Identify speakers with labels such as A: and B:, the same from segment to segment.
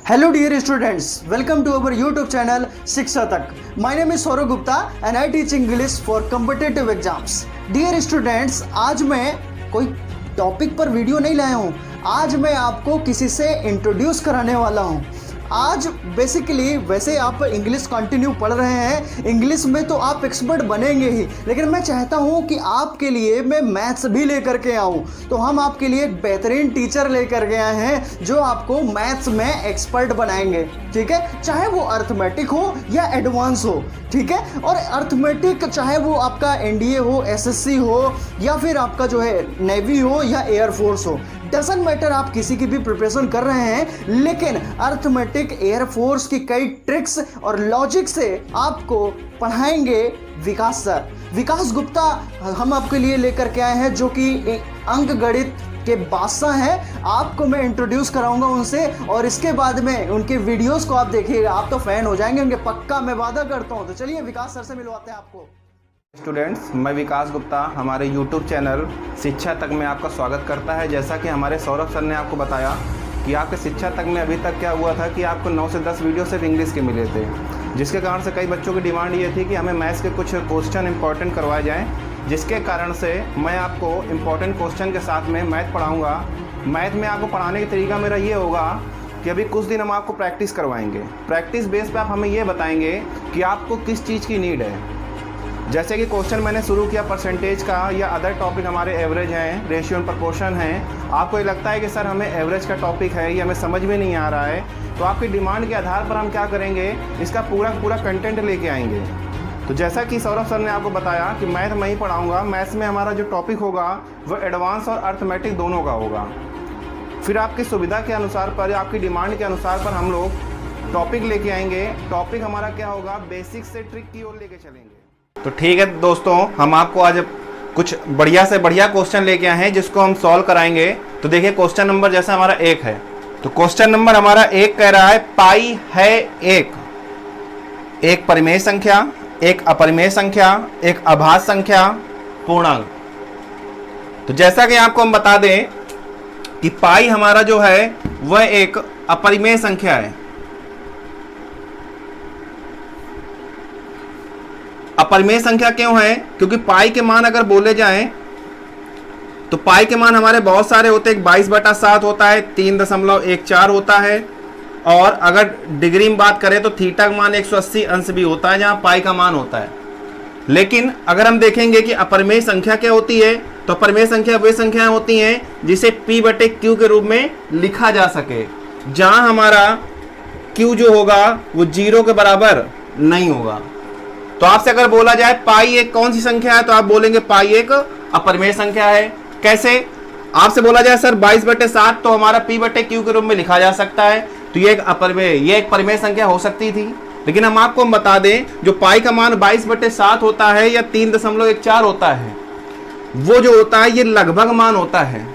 A: Hello dear students, welcome to our YouTube channel शिक्षा तक. My name is Saurabh Gupta and I teach English for competitive exams. Dear students, आज मैं कोई topic पर video नहीं लाया हूँ. आज मैं आपको किसी से इंट्रोड्यूस कराने वाला हूँ. आज बेसिकली वैसे आप इंग्लिश कंटिन्यू पढ़ रहे हैं, इंग्लिश में तो आप एक्सपर्ट बनेंगे ही, लेकिन मैं चाहता हूं कि आपके लिए मैं मैथ्स भी लेकर के आऊं. तो हम आपके लिए एक बेहतरीन टीचर लेकर के आए हैं जो आपको मैथ्स में एक्सपर्ट बनाएंगे. ठीक है, चाहे वो अर्थमेटिक हो या एडवांस हो. ठीक है, और अर्थमेटिक चाहे वो आपका एनडीए हो, एसएससी हो, या फिर आपका जो है नेवी हो या एयरफोर्स हो, डजंट मैटर आप किसी की भी प्रिपरेशन कर रहे हैं, लेकिन अर्थमेटिक एयरफोर्स की कई ट्रिक्स और लॉजिक से आपको पढ़ाएंगे विकास सर. विकास गुप्ता हम आपके लिए लेकर के आए हैं जो कि अंक गणित के बादशाह हैं. आपको मैं इंट्रोड्यूस कराऊंगा उनसे और इसके बाद में उनके वीडियोस को आप देखिएगा, आप तो फैन हो जाएंगे उनके, पक्का मैं वादा करता हूं. तो चलिए विकास सर से मिलवाते हैं आपको.
B: स्टूडेंट्स, मैं विकास गुप्ता हमारे YouTube चैनल शिक्षा तक में आपका स्वागत करता है. जैसा कि हमारे सौरभ सर ने आपको बताया कि आपके शिक्षा तक में अभी तक क्या हुआ था कि आपको 9 से 10 वीडियो सिर्फ इंग्लिश के मिले थे, जिसके कारण से कई बच्चों की डिमांड ये थी कि हमें मैथ्स के कुछ क्वेश्चन इंपॉर्टेंट करवाए जाएँ, जिसके कारण से मैं आपको इम्पॉर्टेंट क्वेश्चन के साथ में मैथ पढ़ाऊँगा. मैथ में आपको पढ़ाने का तरीका मेरा ये होगा कि अभी कुछ दिन हम आपको प्रैक्टिस करवाएंगे. प्रैक्टिस बेस पे आप हमें ये बताएंगे कि आपको किस चीज़ की नीड है. जैसे कि क्वेश्चन मैंने शुरू किया परसेंटेज का या अदर टॉपिक हमारे एवरेज हैं, रेशियो एंड प्रोपोर्शन हैं. आपको ये लगता है कि सर हमें एवरेज का टॉपिक है, ये हमें समझ में नहीं आ रहा है, तो आपकी डिमांड के आधार पर हम क्या करेंगे, इसका पूरा कंटेंट लेके आएंगे. तो जैसा कि सौरभ सर ने आपको बताया कि मैथ मैं ही पढ़ाऊँगा. मैथ्स में हमारा जो टॉपिक होगा वो एडवांस और अर्थमेटिक दोनों का होगा. फिर आपकी सुविधा के अनुसार पर, आपकी डिमांड के अनुसार पर हम लोग टॉपिक लेके आएंगे. टॉपिक हमारा क्या होगा, बेसिक से ट्रिक की ओर लेके चलेंगे. तो ठीक है दोस्तों, हम आपको आज कुछ बढ़िया से बढ़िया क्वेश्चन लेके आए हैं जिसको हम सॉल्व कराएंगे. तो देखिए क्वेश्चन नंबर जैसा हमारा 1 है, तो क्वेश्चन नंबर हमारा 1 कह रहा है पाई है एक परिमेय संख्या, एक अपरिमेय संख्या, एक अभाज्य संख्या, पूर्णांक. तो जैसा कि आपको हम बता दें कि पाई हमारा जो है वह एक अपरिमेय संख्या है. अपरिमेय संख्या क्यों है, क्योंकि पाई के मान अगर बोले जाएं तो पाई के मान हमारे बहुत सारे होते हैं. 22/7 होता है, 3.14 होता है, और अगर डिग्री में बात करें तो थीटा का मान 180 अंश भी होता है जहां पाई का मान होता है. लेकिन अगर हम देखेंगे कि अपरिमेय संख्या क्या होती है, तो अपरिमेय संख्या वे संख्याएं होती हैं जिसे P/Q के रूप में लिखा जा सके, जहां हमारा Q जो होगा वो 0 के बराबर नहीं होगा. तो आपसे अगर बोला जाए पाई एक कौन सी संख्या है, तो आप बोलेंगे पाई एक अपरिमेय संख्या है. कैसे? आपसे बोला जाए सर 22/7 तो हमारा P/Q के रूप में लिखा जा सकता है, तो ये एक परिमेय संख्या हो सकती थी. लेकिन हम आपको बता दें जो पाई का मान 22/7 होता है या 3.14 होता है, वो जो होता है ये लगभग मान होता है,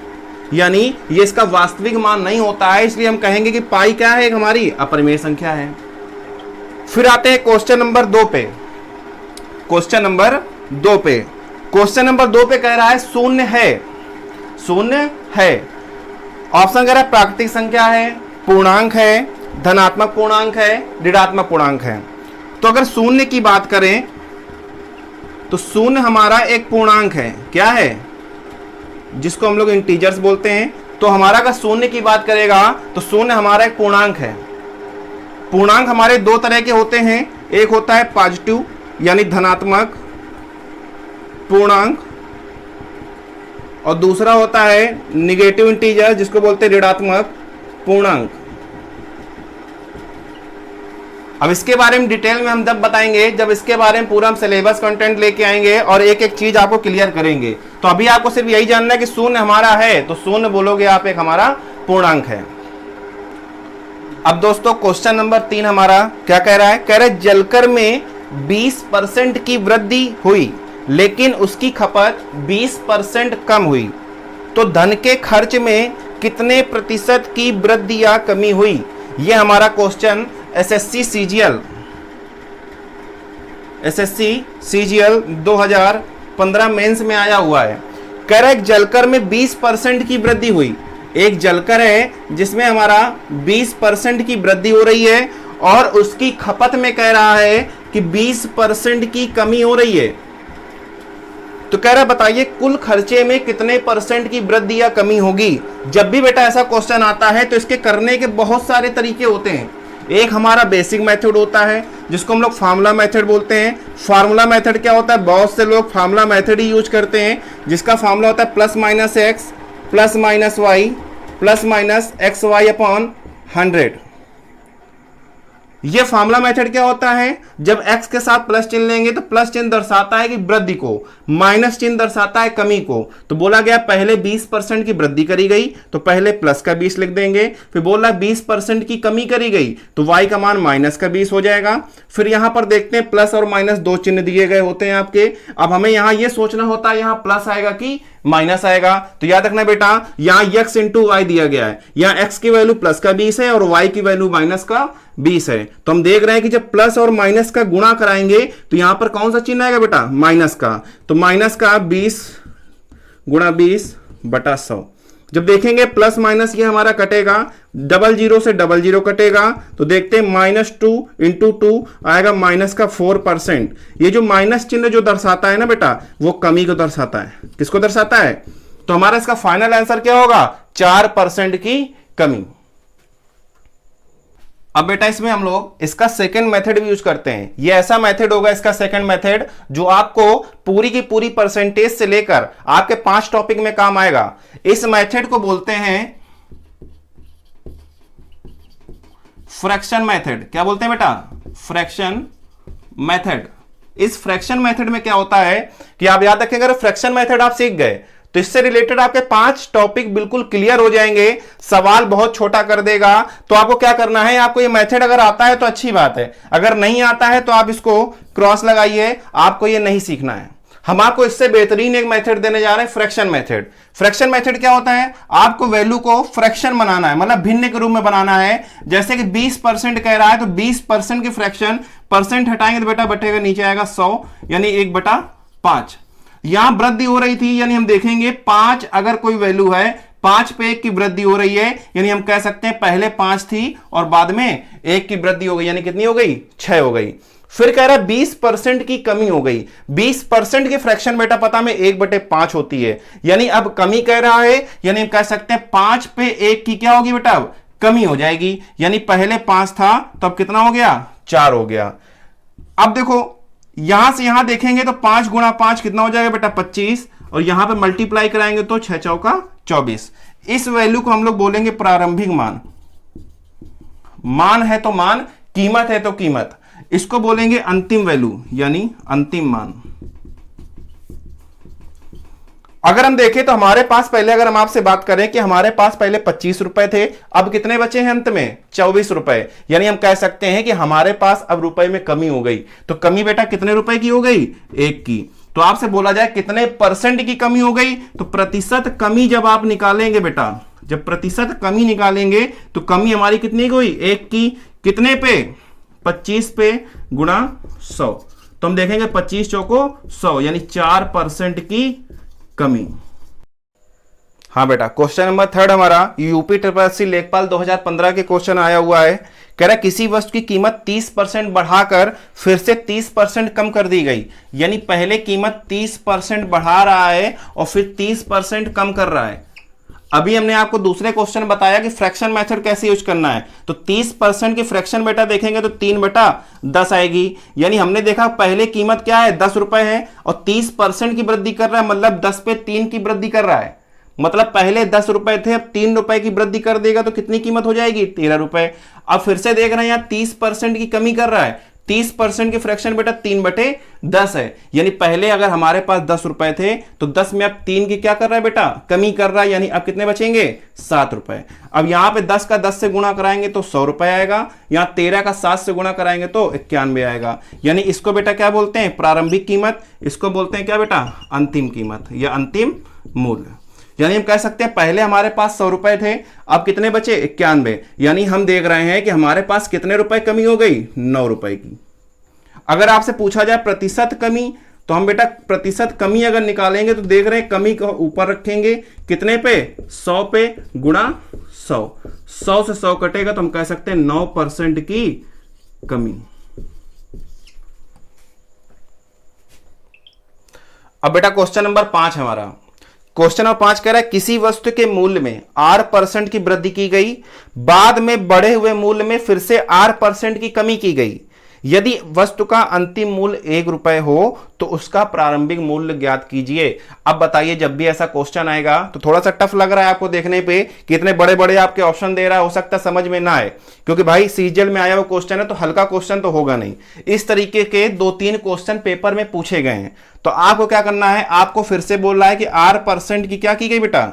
B: यानी ये इसका वास्तविक मान नहीं होता है. इसलिए हम कहेंगे कि पाई क्या है, हमारी अपरिमेय संख्या है. फिर आते हैं क्वेश्चन नंबर 2 पे. क्वेश्चन नंबर 2 पे, क्वेश्चन नंबर 2 पे कह रहा है शून्य है. ऑप्शन कह रहा है प्राकृतिक संख्या है, पूर्णांक है, धनात्मक पूर्णांक है, ऋणात्मक पूर्णांक है. तो अगर शून्य की बात करें तो शून्य हमारा एक पूर्णांक है. क्या है? जिसको हम लोग इंटीजर्स बोलते हैं. तो हमारा अगर शून्य की बात करेगा तो शून्य हमारा एक पूर्णांक है. पूर्णांक हमारे 2 तरह के होते हैं. एक होता है पॉजिटिव यानी धनात्मक पूर्णांक, और दूसरा होता है निगेटिव इंटीजर जिसको बोलते हैं ऋणात्मक पूर्णांक. अब इसके बारे में डिटेल में हम जब बताएंगे, जब इसके बारे में पूरा हम सिलेबस कंटेंट लेके आएंगे और एक एक चीज आपको क्लियर करेंगे. तो अभी आपको सिर्फ यही जानना है कि शून्य हमारा है, तो शून्य बोलोगे आप एक हमारा पूर्णांक है. अब दोस्तों क्वेश्चन नंबर 3 हमारा क्या कह रहा है, कह रहा है जलकर में 20% की वृद्धि हुई लेकिन उसकी खपत 20% कम हुई, तो धन के खर्च में कितने प्रतिशत की वृद्धि या कमी हुई. ये हमारा क्वेश्चन एसएससी सीजीएल 2015 मेंस में आया हुआ है. कह रहा है जलकर में 20% की वृद्धि हुई, एक जलकर है जिसमें हमारा 20% की वृद्धि हो रही है और उसकी खपत में कह रहा है कि 20% की कमी हो रही है। तो कह रहा है बताइए कुल खर्चे में कितने परसेंट की वृद्धि या कमी होगी। जब भी बेटा ऐसा क्वेश्चन आता है तो इसके करने के बहुत सारे तरीके होते हैं। एक हमारा बेसिक मेथड होता है जिसको हम लोग फार्मूला मेथड बोलते हैं। फार्मूला मेथड क्या होता है, बहुत से लोग फार्मूला मेथड ही यूज करते हैं जिसका फार्मूला होता है plus minus X plus minus Y plus minus X Y upon 100। ये फार्मूला मेथड क्या होता है, जब x के साथ प्लस चिन्ह लेंगे तो प्लस चिन्ह दर्शाता है कि वृद्धि को, माइनस चिन्ह दर्शाता है कमी को। तो बोला गया पहले 20% की वृद्धि करी गई तो पहले प्लस का 20 लिख देंगे, फिर बोला 20% की कमी करी गई तो y का मान माइनस का 20 हो जाएगा। फिर यहां पर देखते हैं प्लस और माइनस दो चिन्ह दिए गए होते हैं आपके। अब हमें यहां यह सोचना होता है यहां प्लस आएगा कि माइनस आएगा। तो याद रखना बेटा यहां x इंटू वाई दिया गया है, यहां x की वैल्यू प्लस का 20 है और y की वैल्यू माइनस का 20 है। तो हम देख रहे हैं कि जब प्लस और माइनस का गुणा कराएंगे तो यहां पर कौन सा चिन्ह आएगा बेटा, माइनस का। तो माइनस का 20 गुणा 20 बटा 100। जब देखेंगे प्लस माइनस ये हमारा कटेगा, डबल जीरो से डबल जीरो कटेगा तो देखते हैं -2 इंटू 2 आएगा माइनस का 4%। ये जो माइनस चिन्ह जो दर्शाता है ना बेटा वो कमी को दर्शाता है। किसको दर्शाता है, तो हमारा इसका फाइनल आंसर क्या होगा, 4% की कमी। अब बेटा इसमें हम लोग इसका सेकंड मेथड भी यूज करते हैं। ये ऐसा मेथड होगा इसका सेकंड मेथड जो आपको पूरी की पूरी परसेंटेज से लेकर आपके 5 टॉपिक में काम आएगा। इस मेथड को बोलते हैं फ्रैक्शन मेथड। क्या बोलते हैं बेटा, फ्रैक्शन मेथड। इस फ्रैक्शन मेथड में क्या होता है कि आप याद रखें, अगर फ्रैक्शन मेथड आप सीख गए तो इससे रिलेटेड आपके 5 टॉपिक बिल्कुल क्लियर हो जाएंगे, सवाल बहुत छोटा कर देगा। तो आपको क्या करना है, आपको ये मेथड अगर आता है तो अच्छी बात है, अगर नहीं आता है तो आप इसको क्रॉस लगाइए, आपको ये नहीं सीखना है। हम आपको इससे बेहतरीन एक मेथड देने जा रहे हैं, फ्रैक्शन मेथड। फ्रैक्शन मेथड क्या होता है, आपको वैल्यू को फ्रैक्शन बनाना है, मतलब भिन्न के रूप में बनाना है। जैसे कि 20% कह रहा है तो 20% की फ्रैक्शन, परसेंट हटाएंगे तो बेटा बटेगा नीचे आएगा 100 यानी 1/5। यहां वृद्धि हो रही थी यानी हम देखेंगे 5 अगर कोई वैल्यू है, 5 पे 1 की वृद्धि हो रही है यानी हम कह सकते हैं पहले 5 थी और बाद में 1 की वृद्धि हो गई यानी कितनी हो गई, 6 हो गई। फिर कह रहा है 20% की कमी हो गई। 20% की फ्रैक्शन बेटा पता में 1/5 होती है, यानी अब कमी कह रहा है यानी हम कह सकते हैं 5 पे 1 की क्या होगी बेटा, अब कमी हो जाएगी। यानी पहले 5 था तो अब कितना हो गया, 4 हो गया। अब देखो यहां से यहां देखेंगे तो 5 गुणा 5 कितना हो जाएगा बेटा, 25, और यहां पे मल्टीप्लाई कराएंगे तो 6 चौका 24। इस वैल्यू को हम लोग बोलेंगे प्रारंभिक मान। मान है तो मान, कीमत है तो कीमत, इसको बोलेंगे अंतिम वैल्यू यानी अंतिम मान। अगर हम देखें तो हमारे पास पहले, अगर हम आपसे बात करें कि हमारे पास पहले 25 रुपए थे, अब कितने बचे हैं अंत में, 24 रुपए, यानी हम कह सकते हैं कि हमारे पास अब रुपए में कमी हो गई। तो कमी बेटा कितने रुपए की हो गई, 1 की। तो आपसे बोला जाए कितने परसेंट की कमी हो गई, तो प्रतिशत कमी जब आप निकालेंगे बेटा, जब प्रतिशत कमी निकालेंगे तो कमी हमारी कितनी हुई, 1 की। कितने पे, 25 पे गुणा 100। तो हम देखेंगे 25 चौको 100 यानी 4% की कमी। हाँ बेटा क्वेश्चन नंबर 3 हमारा यूपी ट्रिपल लेखपाल 2015 के क्वेश्चन आया हुआ है। कह रहा है किसी वस्तु की कीमत 30% बढ़ाकर फिर से 30% कम कर दी गई, यानी पहले कीमत 30% बढ़ा रहा है और फिर 30% कम कर रहा है। अभी हमने आपको दूसरे क्वेश्चन बताया कि फ्रैक्शन मेथड कैसे यूज करना है। तो 30% की फ्रैक्शन बेटा देखेंगे तो 3/10 आएगी, यानी हमने देखा पहले कीमत क्या है, 10 रुपए है और 30% की वृद्धि कर रहा है, मतलब 10 पे 3 की वृद्धि कर रहा है। मतलब पहले 10 रुपए थे, अब 3 रुपए की वृद्धि कर देगा तो कितनी कीमत हो जाएगी, 13 रुपए। अब फिर से देख रहे हैं यहाँ 30% की कमी कर रहा है, 30% की फ्रैक्शन बेटा 3/10 है, यानी पहले अगर हमारे पास 10 रुपए थे तो 10 में अब 3 की क्या कर रहा है बेटा, कमी कर रहा है, यानी अब कितने बचेंगे, 7 रुपए। अब यहां पे 10 का 10 से गुणा कराएंगे तो 100 रुपए आएगा, यहां 13 का 7 से गुणा कराएंगे तो 91 आएगा। यानी इसको बेटा क्या बोलते हैं, प्रारंभिक कीमत, इसको बोलते हैं क्या बेटा, अंतिम कीमत या अंतिम मूल्य। यानी हम कह सकते हैं पहले हमारे पास 100 रुपए थे, अब कितने बचे, 91, यानी हम देख रहे हैं कि हमारे पास कितने रुपए कमी हो गई, 9 रुपए की। अगर आपसे पूछा जाए प्रतिशत कमी, तो हम बेटा प्रतिशत कमी अगर निकालेंगे तो देख रहे हैं कमी को ऊपर रखेंगे कितने पे, 100 पे, गुणा 100, 100 से 100 कटेगा तो हम कह सकते हैं 9% की कमी। अब बेटा क्वेश्चन नंबर 5 हमारा, क्वेश्चन नंबर 5 कह रहा है किसी वस्तु के मूल्य में R% की वृद्धि की गई, बाद में बढ़े हुए मूल्य में फिर से R% की कमी की गई। यदि वस्तु का अंतिम मूल्य 1 रुपए हो तो उसका प्रारंभिक मूल्य ज्ञात कीजिए। अब बताइए जब भी ऐसा क्वेश्चन आएगा तो थोड़ा सा टफ लग रहा है आपको देखने पे कि इतने बड़े बड़े आपके ऑप्शन दे रहा है, हो सकता है समझ में ना आए, क्योंकि भाई सीजीएल में आया हुआ क्वेश्चन है तो हल्का क्वेश्चन तो होगा नहीं। इस तरीके के 2-3 क्वेश्चन पेपर में पूछे गए हैं। तो आपको क्या करना है, आपको फिर से बोल रहा है कि R% की क्या की गई बेटा,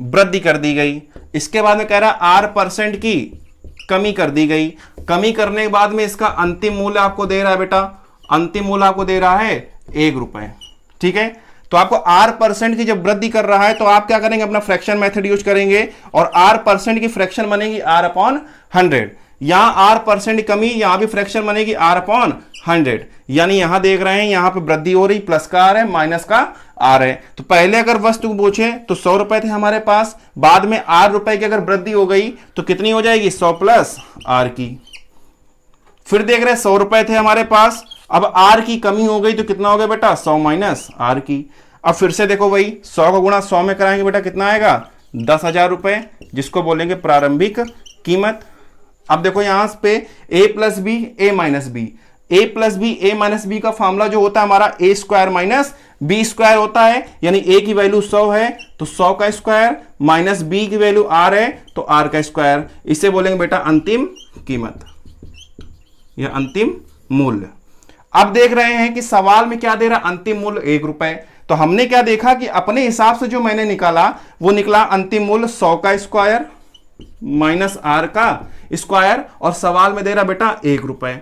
B: वृद्धि कर दी गई। इसके बाद में कह रहा है R% की कमी कर दी गई। कमी करने के बाद में इसका अंतिम मूल्य आपको दे रहा है बेटा, अंतिम मूल्य आपको दे रहा है 1 रुपए। ठीक है, तो आपको R% की जब वृद्धि कर रहा है तो आप क्या करेंगे, अपना फ्रैक्शन मेथड यूज करेंगे और R% की फ्रैक्शन बनेगी R/100। यहां R% कमी, यहां भी फ्रैक्शन बनेगी R/100। यानी यहां देख रहे हैं यहां पे वृद्धि हो रही, प्लस का R है माइनस का R है। तो पहले अगर वस्तु को पूछे तो 100 रुपए थे हमारे पास, बाद में R रुपए की अगर वृद्धि हो गई तो कितनी हो जाएगी, 100 प्लस R की। फिर देख रहे हैं 100 रुपए थे हमारे पास, अब R की कमी हो गई तो कितना हो गया बेटा, 100 माइनस R की। अब फिर से देखो भाई 100 को गुणा 100 में कराएंगे बेटा कितना आएगा, 10,000 रुपए, जिसको बोलेंगे प्रारंभिक कीमत। अब देखो यहां पे a plus B A minus B, a plus B A minus B का फॉर्मूला जो होता है हमारा a square minus b square होता है। यानी a की वैल्यू 100 है तो 100 का स्क्वायर माइनस b की वैल्यू r है तो r का स्क्वायर। इसे बोलेंगे बेटा अंतिम कीमत या अंतिम मूल्य। अब देख रहे हैं कि सवाल में क्या दे रहा, अंतिम मूल्य 1 रुपए। तो हमने क्या देखा कि अपने हिसाब से जो मैंने निकाला वो निकला अंतिम मूल्य 100 का स्क्वायर माइनस R का स्क्वायर, और सवाल में दे रहा बेटा 1 रुपए।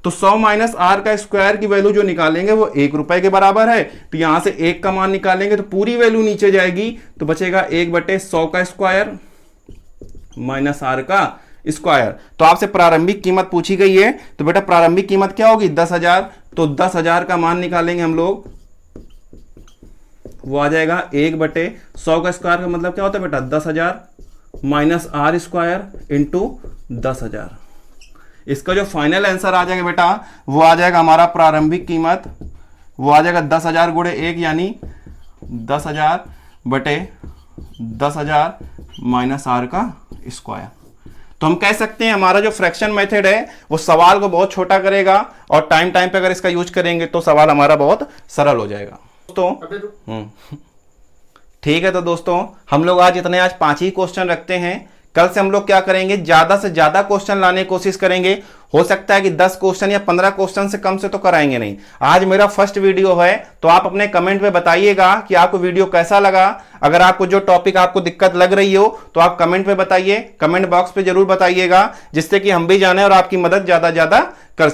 B: तो 100 माइनस R का स्क्वायर की वैल्यू जो निकालेंगे वो 1 रुपए के बराबर है। तो यहां से 1 का मान निकालेंगे तो पूरी वैल्यू नीचे जाएगी, तो बचेगा 1/100 का स्क्वायर माइनस R का स्क्वायर। तो आपसे प्रारंभिक कीमत पूछी गई है, तो बेटा प्रारंभिक कीमत क्या होगी, 10,000। तो 10,000 का मान निकालेंगे हम लोग, वो आ जाएगा 1/100 का स्क्वायर का मतलब क्या होता है बेटा, 10,000 माइनस R स्क्वायर इंटू 10,000। इसका जो फाइनल आंसर आ जाएगा बेटा वो आ जाएगा हमारा प्रारंभिक कीमत, वो आ जाएगा 10,000 गुणे 1 यानी 10,000 बटे 10,000 माइनस R का स्क्वायर। तो हम कह सकते हैं हमारा जो फ्रैक्शन मेथड है वो सवाल को बहुत छोटा करेगा और टाइम पे अगर इसका यूज करेंगे तो सवाल हमारा बहुत सरल हो जाएगा दोस्तों। ठीक है, तो दोस्तों हम लोग आज 5 ही क्वेश्चन रखते हैं। कल से हम लोग क्या करेंगे, ज्यादा से ज्यादा क्वेश्चन लाने की कोशिश करेंगे। हो सकता है कि 10 क्वेश्चन या 15 क्वेश्चन से कम से तो कराएंगे नहीं। आज मेरा फर्स्ट वीडियो है तो आप अपने कमेंट में बताइएगा कि आपको वीडियो कैसा लगा। अगर आपको जो टॉपिक आपको दिक्कत लग रही हो तो आप कमेंट में बताइए, कमेंट बॉक्स पे जरूर बताइएगा, जिससे कि हम भी जाने और आपकी मदद ज्यादा कर